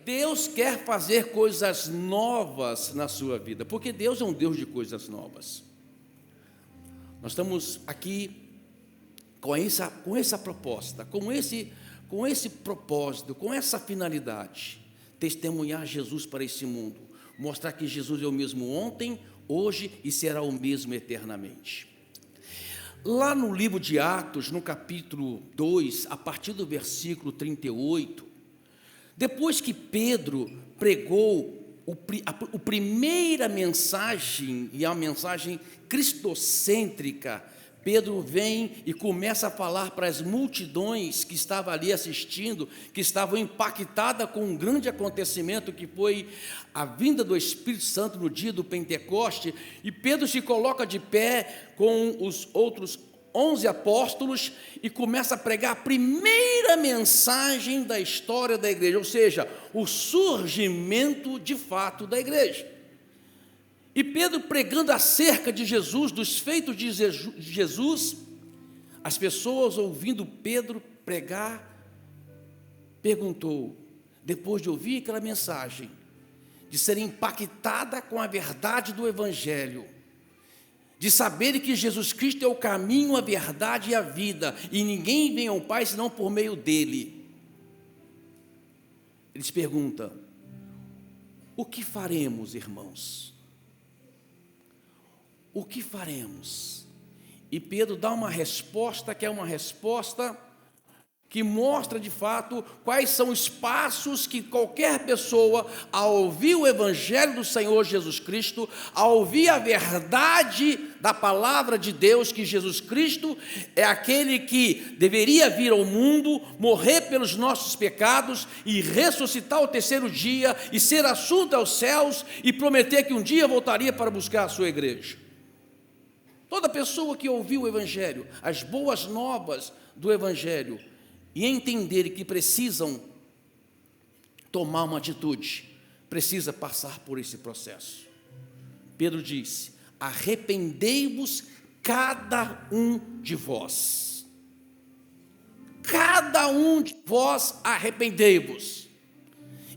Deus quer fazer coisas novas na sua vida, porque Deus é um Deus de coisas novas. Nós estamos aqui com essa proposta, com esse propósito, com essa finalidade, testemunhar Jesus para esse mundo, mostrar que Jesus é o mesmo ontem, hoje e será o mesmo eternamente. Lá no livro de Atos, no capítulo 2, a partir do versículo 38, depois que Pedro pregou a primeira mensagem, e a mensagem cristocêntrica, Pedro vem e começa a falar para as multidões que estavam ali assistindo, que estavam impactadas com um grande acontecimento que foi a vinda do Espírito Santo no dia do Pentecoste, e Pedro se coloca de pé com os outros 11 apóstolos e começa a pregar a primeira mensagem da história da igreja, ou seja, o surgimento de fato da igreja. E Pedro pregando acerca de Jesus, dos feitos de Jesus, as pessoas ouvindo Pedro pregar, perguntou, depois de ouvir aquela mensagem, de ser impactada com a verdade do Evangelho, de saber que Jesus Cristo é o caminho, a verdade e a vida, e ninguém vem ao Pai senão por meio dele. Eles perguntam, o que faremos, irmãos? O que faremos? E Pedro dá uma resposta que é uma resposta que mostra de fato quais são os passos que qualquer pessoa, ao ouvir o Evangelho do Senhor Jesus Cristo, ao ouvir a verdade da palavra de Deus, que Jesus Cristo é aquele que deveria vir ao mundo, morrer pelos nossos pecados e ressuscitar ao terceiro dia e ser assunto aos céus e prometer que um dia voltaria para buscar a sua igreja. Toda pessoa que ouviu o Evangelho, as boas novas do Evangelho, e entender que precisam tomar uma atitude, precisa passar por esse processo. Pedro disse, arrependei-vos cada um de vós. Cada um de vós arrependei-vos.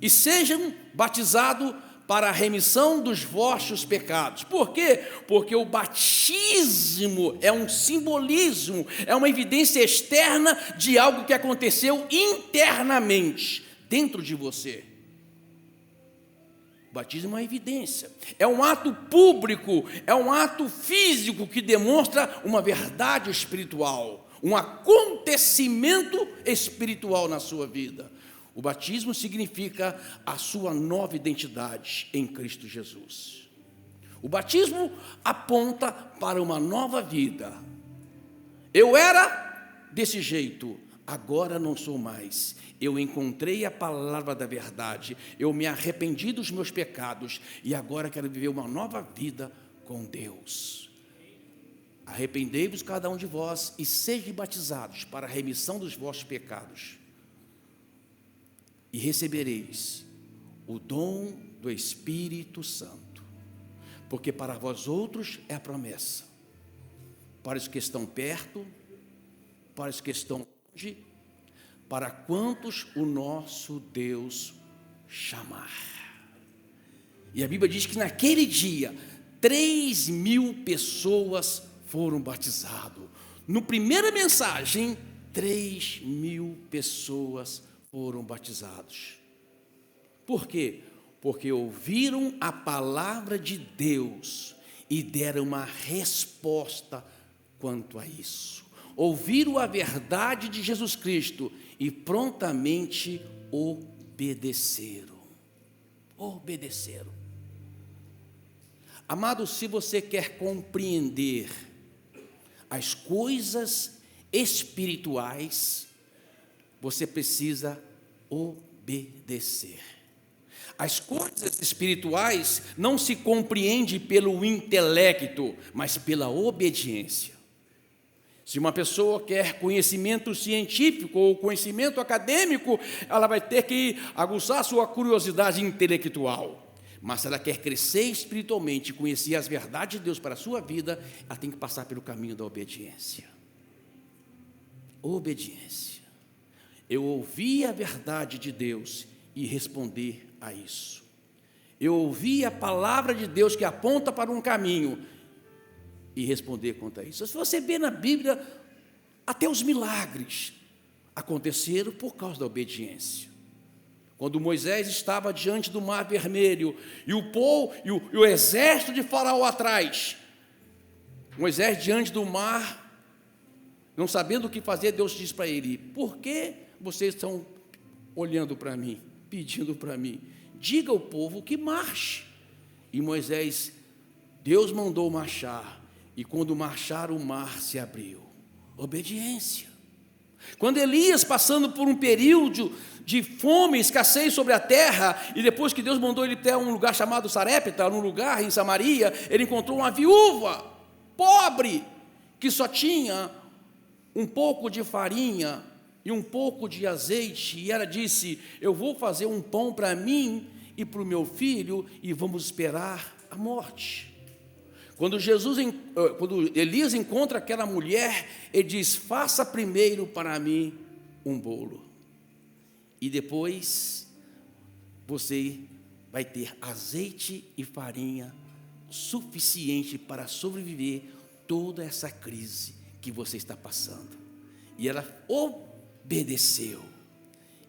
E sejam batizados para a remissão dos vossos pecados. Por quê? Porque o batismo é um simbolismo, é uma evidência externa de algo que aconteceu internamente, dentro de você. O batismo é uma evidência, é um ato público, é um ato físico que demonstra uma verdade espiritual, um acontecimento espiritual na sua vida. O batismo significa a sua nova identidade em Cristo Jesus. O batismo aponta para uma nova vida. Eu era desse jeito, agora não sou mais. Eu encontrei a palavra da verdade, eu me arrependi dos meus pecados e agora quero viver uma nova vida com Deus. Arrependei-vos cada um de vós e sejam batizados para a remissão dos vossos pecados. E recebereis o dom do Espírito Santo, porque para vós outros é a promessa, para os que estão perto, para os que estão longe, para quantos o nosso Deus chamar. E a Bíblia diz que naquele dia 3.000 pessoas foram batizadas. No primeira mensagem, 3.000 pessoas foram batizados. Por quê? Porque ouviram a palavra de Deus e deram uma resposta quanto a isso. Ouviram a verdade de Jesus Cristo e prontamente obedeceram. Obedeceram. Amado, se você quer compreender as coisas espirituais, você precisa obedecer. As coisas espirituais não se compreendem pelo intelecto, mas pela obediência. Se uma pessoa quer conhecimento científico ou conhecimento acadêmico, ela vai ter que aguçar sua curiosidade intelectual. Mas se ela quer crescer espiritualmente, conhecer as verdades de Deus para a sua vida, ela tem que passar pelo caminho da obediência. Obediência. Eu ouvi a verdade de Deus e responder a isso. Eu ouvi a palavra de Deus que aponta para um caminho e responder quanto a isso. Se você vê na Bíblia, até os milagres aconteceram por causa da obediência. Quando Moisés estava diante do Mar Vermelho e o povo e o exército de Faraó atrás, Moisés diante do mar, não sabendo o que fazer, Deus disse para ele: por que vocês estão olhando para mim, pedindo para mim? Diga ao povo que marche. E Moisés, Deus mandou marchar, e quando marcharam, o mar se abriu. Obediência. Quando Elias, passando por um período de fome, escassez sobre a terra, e depois que Deus mandou ele até um lugar chamado Sarepta, num lugar em Samaria, ele encontrou uma viúva pobre, que só tinha um pouco de farinha e um pouco de azeite, e ela disse: eu vou fazer um pão para mim e para o meu filho, e vamos esperar a morte. Quando Elias encontra aquela mulher, ele diz: faça primeiro para mim um bolo, e depois você vai ter azeite e farinha suficiente para sobreviver toda essa crise que você está passando. E ela obedeceu,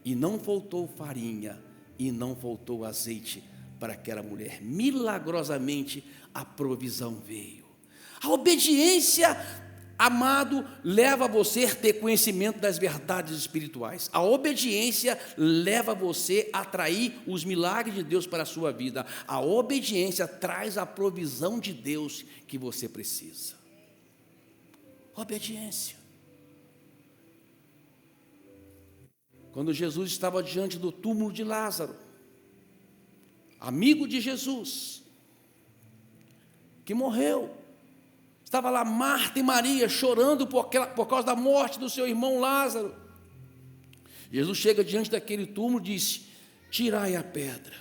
e não faltou farinha, e não faltou azeite para aquela mulher. Milagrosamente a provisão veio. A obediência, amado, leva você a ter conhecimento das verdades espirituais. A obediência leva você a atrair os milagres de Deus para a sua vida. A obediência traz a provisão de Deus que você precisa. Obediência. Quando Jesus estava diante do túmulo de Lázaro, amigo de Jesus, que morreu, estava lá Marta e Maria chorando por causa da morte do seu irmão Lázaro. Jesus chega diante daquele túmulo e diz: tirai a pedra.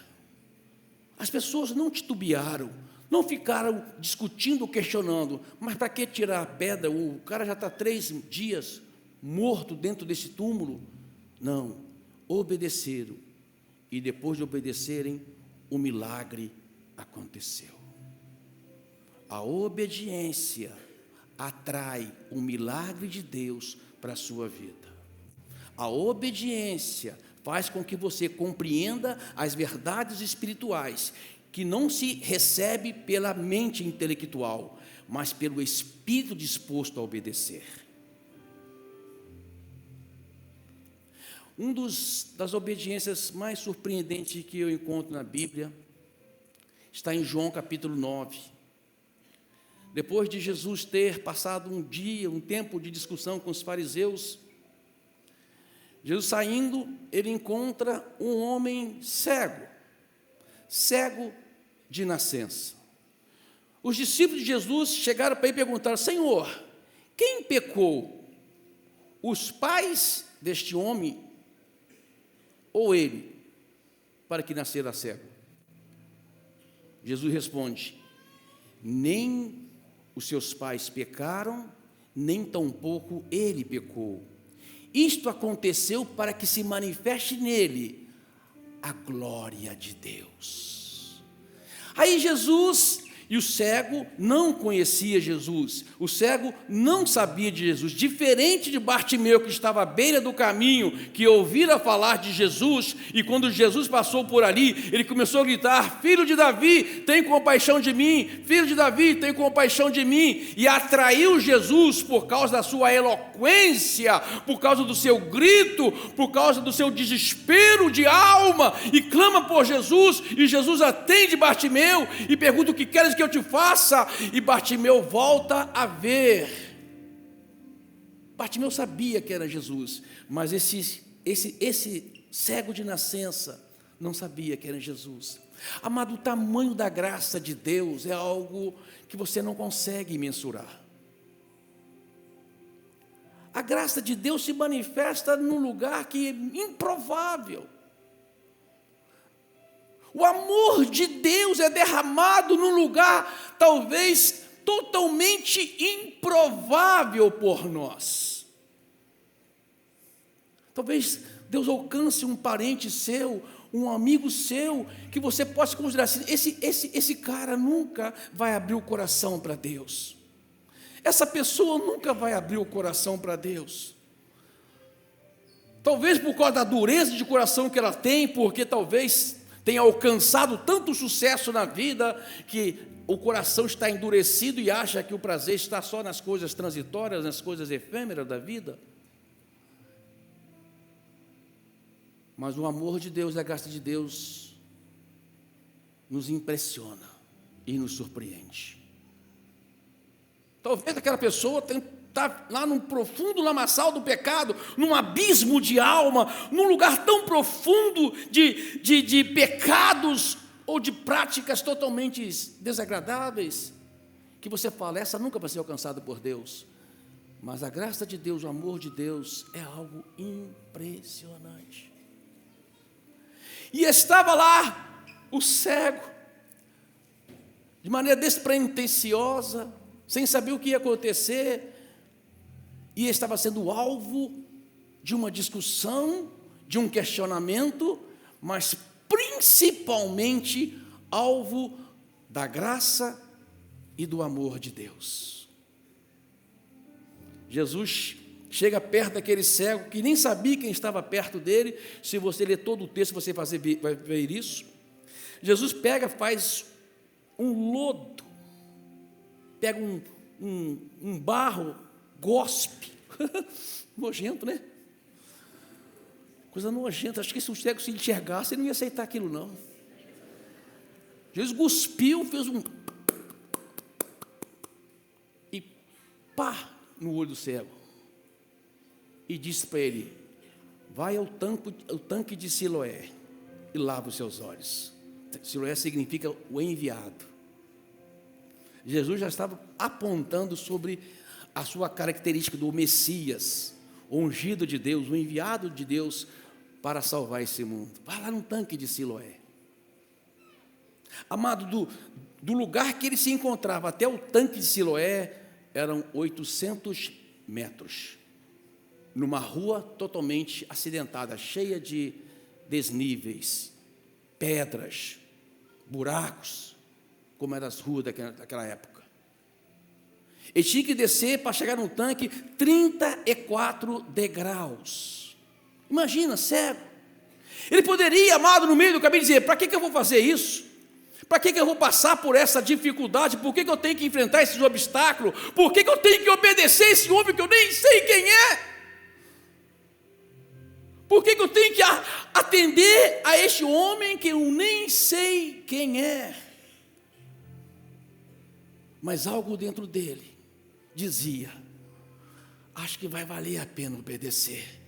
As pessoas não titubearam, não ficaram discutindo, questionando, mas para que tirar a pedra? O cara já está 3 dias morto dentro desse túmulo. Não, obedeceram, e depois de obedecerem, o milagre aconteceu. A obediência atrai o milagre de Deus para a sua vida. A obediência faz com que você compreenda as verdades espirituais, que não se recebe pela mente intelectual, mas pelo espírito disposto a obedecer. Das obediências mais surpreendentes que eu encontro na Bíblia está em João capítulo 9. Depois de Jesus ter passado um tempo de discussão com os fariseus, Jesus saindo, ele encontra um homem cego de nascença. Os discípulos de Jesus chegaram para ele e perguntaram: Senhor, quem pecou? Os pais deste homem ou ele, para que nascera cego? Jesus responde: nem os seus pais pecaram, nem tampouco ele pecou. Isto aconteceu para que se manifeste nele a glória de Deus. Aí Jesus, e o cego não conhecia Jesus, o cego não sabia de Jesus, diferente de Bartimeu, que estava à beira do caminho, que ouvira falar de Jesus, e quando Jesus passou por ali, ele começou a gritar: filho de Davi, tem compaixão de mim, filho de Davi, tem compaixão de mim, e atraiu Jesus por causa da sua eloquência, por causa do seu grito, por causa do seu desespero de alma, e clama por Jesus, e Jesus atende Bartimeu, e pergunta: o que queres que eu te faça? E Bartimeu volta a ver. Bartimeu sabia que era Jesus, mas esse cego de nascença não sabia que era Jesus. Amado, o tamanho da graça de Deus é algo que você não consegue mensurar. A graça de Deus se manifesta num lugar que é improvável. O amor de Deus é derramado num lugar talvez totalmente improvável por nós. Talvez Deus alcance um parente seu, um amigo seu, que você possa considerar assim, esse cara nunca vai abrir o coração para Deus. Essa pessoa nunca vai abrir o coração para Deus. Talvez por causa da dureza de coração que ela tem, porque talvez tenha alcançado tanto sucesso na vida, que o coração está endurecido e acha que o prazer está só nas coisas transitórias, nas coisas efêmeras da vida. Mas o amor de Deus, a graça de Deus, nos impressiona e nos surpreende. Talvez aquela pessoa está lá num profundo lamaçal do pecado, num abismo de alma, num lugar tão profundo de pecados ou de práticas totalmente desagradáveis, que você fala, essa nunca vai ser alcançada por Deus. Mas a graça de Deus, o amor de Deus é algo impressionante. E estava lá o cego, de maneira despretensiosa, sem saber o que ia acontecer, e estava sendo alvo de uma discussão, de um questionamento, mas principalmente alvo da graça e do amor de Deus. Jesus chega perto daquele cego, que nem sabia quem estava perto dele. Se você ler todo o texto, você vai ver isso. Jesus faz um lodo, pega um barro, gospe, nojento, né? Coisa nojenta. Acho que se o cego se enxergasse, ele não ia aceitar aquilo, não. Jesus cuspiu, fez e pá, no olho do cego, e disse para ele, vai ao tanque de Siloé e lava os seus olhos. Siloé significa o enviado. Jesus já estava apontando sobre a sua característica do Messias, o ungido de Deus, o enviado de Deus para salvar esse mundo. Vai lá no tanque de Siloé. Amado, do lugar que ele se encontrava até o tanque de Siloé, eram 800 metros, numa rua totalmente acidentada, cheia de desníveis, pedras, buracos, como eram as ruas daquela época. Ele tinha que descer para chegar no tanque 34 degraus. Imagina, cego. Ele poderia, amado, no meio do caminho dizer, para que eu vou fazer isso? Para que eu vou passar por essa dificuldade? Por que eu tenho que enfrentar esses obstáculos? Por que eu tenho que obedecer esse homem que eu nem sei quem é? Por que eu tenho que atender a este homem que eu nem sei quem é? Mas algo dentro dele dizia, acho que vai valer a pena obedecer.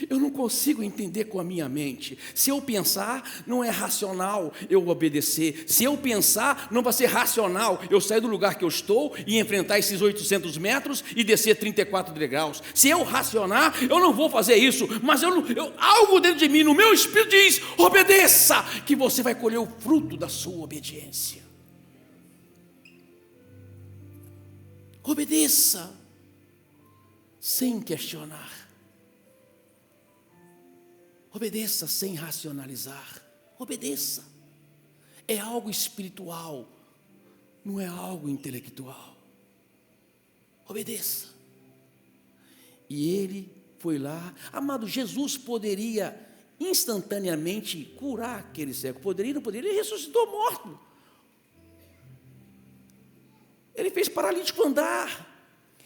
Eu não consigo entender com a minha mente. Se eu pensar, não é racional eu obedecer. Se eu pensar, não vai ser racional eu sair do lugar que eu estou e enfrentar esses 800 metros e descer 34 degraus. Se eu racionar, eu não vou fazer isso. Mas algo dentro de mim, no meu espírito diz, obedeça, que você vai colher o fruto da sua obediência. Obedeça, sem questionar. Obedeça sem racionalizar. Obedeça. É algo espiritual, não é algo intelectual. Obedeça. E ele foi lá. Amado, Jesus poderia instantaneamente curar aquele cego. Poderia, não poderia? Ele ressuscitou morto. Ele fez paralítico andar.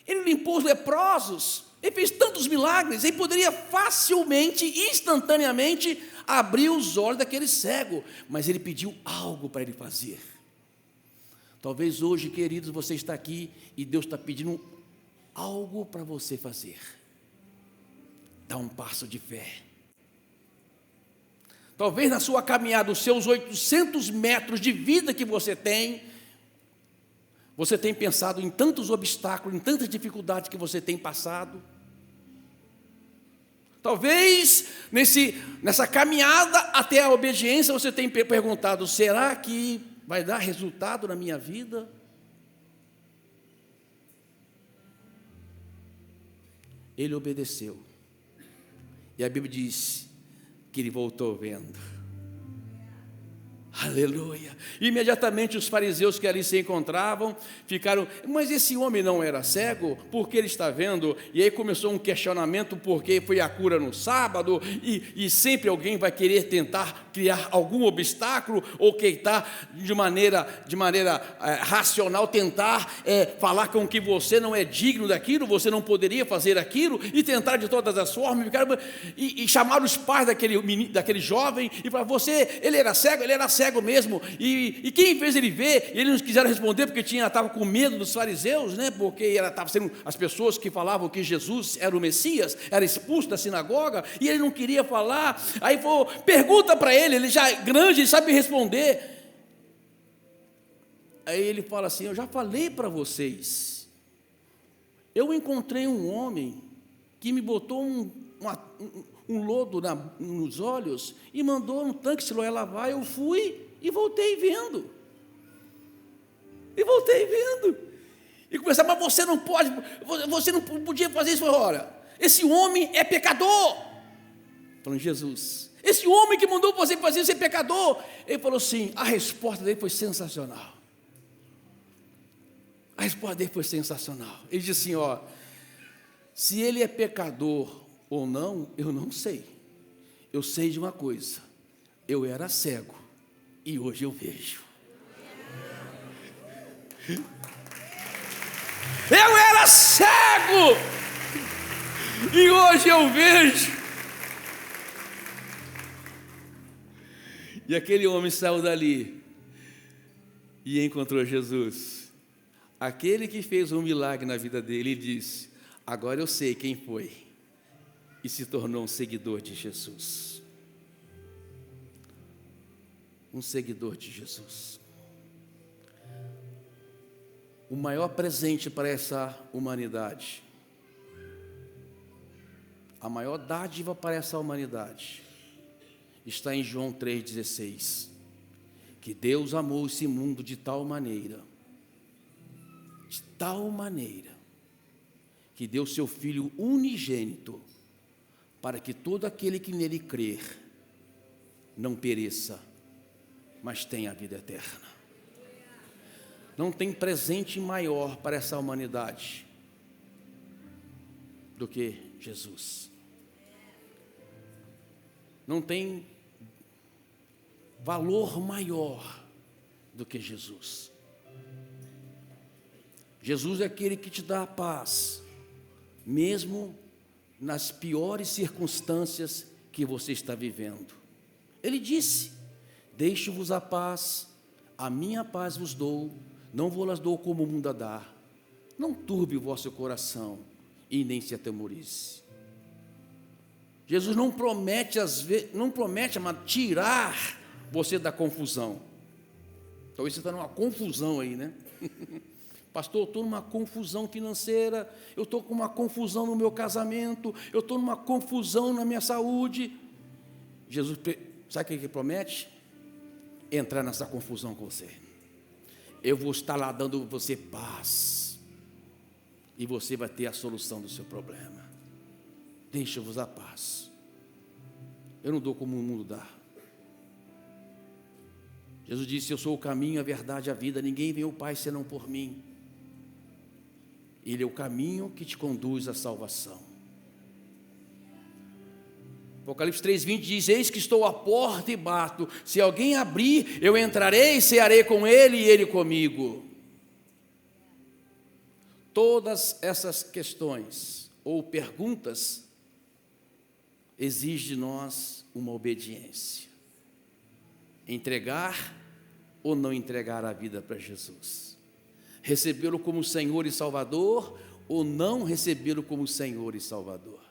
Ele limpou os leprosos. Ele fez tantos milagres, ele poderia facilmente, instantaneamente, abrir os olhos daquele cego, mas ele pediu algo para ele fazer. Talvez hoje, queridos, você está aqui e Deus está pedindo algo para você fazer. Dá um passo de fé. Talvez na sua caminhada, os seus 800 metros de vida que você tem pensado em tantos obstáculos, em tantas dificuldades que você tem passado. Talvez nessa caminhada até a obediência você tenha perguntado, será que vai dar resultado na minha vida? Ele obedeceu. E a Bíblia diz que ele voltou vendo. Aleluia. Imediatamente os fariseus que ali se encontravam ficaram, mas esse homem não era cego? Por que ele está vendo? E aí começou um questionamento, porque foi a cura no sábado, e sempre alguém vai querer tentar criar algum obstáculo, ou tentar de maneira racional, tentar falar com que você não é digno daquilo, você não poderia fazer aquilo, e tentar de todas as formas, e chamar os pais daquele jovem, e falar, ele era cego mesmo, e quem fez ele ver? E eles não quiseram responder, porque estava com medo dos fariseus, né? Porque estavam sendo as pessoas que falavam que Jesus era o Messias, era expulso da sinagoga, e ele não queria falar. Aí falou, pergunta para ele já é grande, ele sabe responder. Aí ele fala assim, eu já falei para vocês, eu encontrei um homem que me botou um lodo nos olhos e mandou um tanque Siloé lavar. Eu fui e voltei vendo. E começar, mas você não podia fazer isso. Ora, esse homem é pecador. Falando, Jesus, esse homem que mandou você fazer isso é pecador. Ele falou assim, a resposta dele foi sensacional. Ele disse assim, se ele é pecador ou não, eu não sei. Eu sei de uma coisa, eu era cego e hoje eu vejo. Eu era cego e hoje eu vejo. E aquele homem saiu dali e encontrou Jesus. Aquele que fez um milagre na vida dele, e disse, agora eu sei quem foi. E se tornou um seguidor de Jesus. Um seguidor de Jesus. O maior presente para essa humanidade, a maior dádiva para essa humanidade, está em João 3,16. Que Deus amou esse mundo de tal maneira, que deu seu Filho unigênito, para que todo aquele que nele crer não pereça, mas tenha a vida eterna. Não tem presente maior para essa humanidade do que Jesus. Não tem valor maior do que Jesus. Jesus é aquele que te dá a paz, mesmo nas piores circunstâncias que você está vivendo. Ele disse, deixo-vos a paz, a minha paz vos dou, não vou-las dou como o mundo a dá. Não turbe o vosso coração e nem se atemorize. Jesus não promete, mas tirar você da confusão. Talvez você está numa confusão aí, né? Pastor, eu estou numa confusão financeira, eu estou com uma confusão no meu casamento, eu estou numa confusão na minha saúde. Jesus, sabe o que ele promete? Entrar nessa confusão com você. Eu vou estar lá dando você paz, e você vai ter a solução do seu problema. Deixa-vos a paz. Eu não dou como o mundo dá. Jesus disse, eu sou o caminho, a verdade e a vida, ninguém vem ao Pai senão por mim. Ele é o caminho que te conduz à salvação. Apocalipse 3:20 diz, eis que estou à porta e bato, se alguém abrir, eu entrarei e cearei com ele e ele comigo. Todas essas questões ou perguntas exigem de nós uma obediência. Entregar ou não entregar a vida para Jesus. Recebê-lo como Senhor e Salvador ou não recebê-lo como Senhor e Salvador.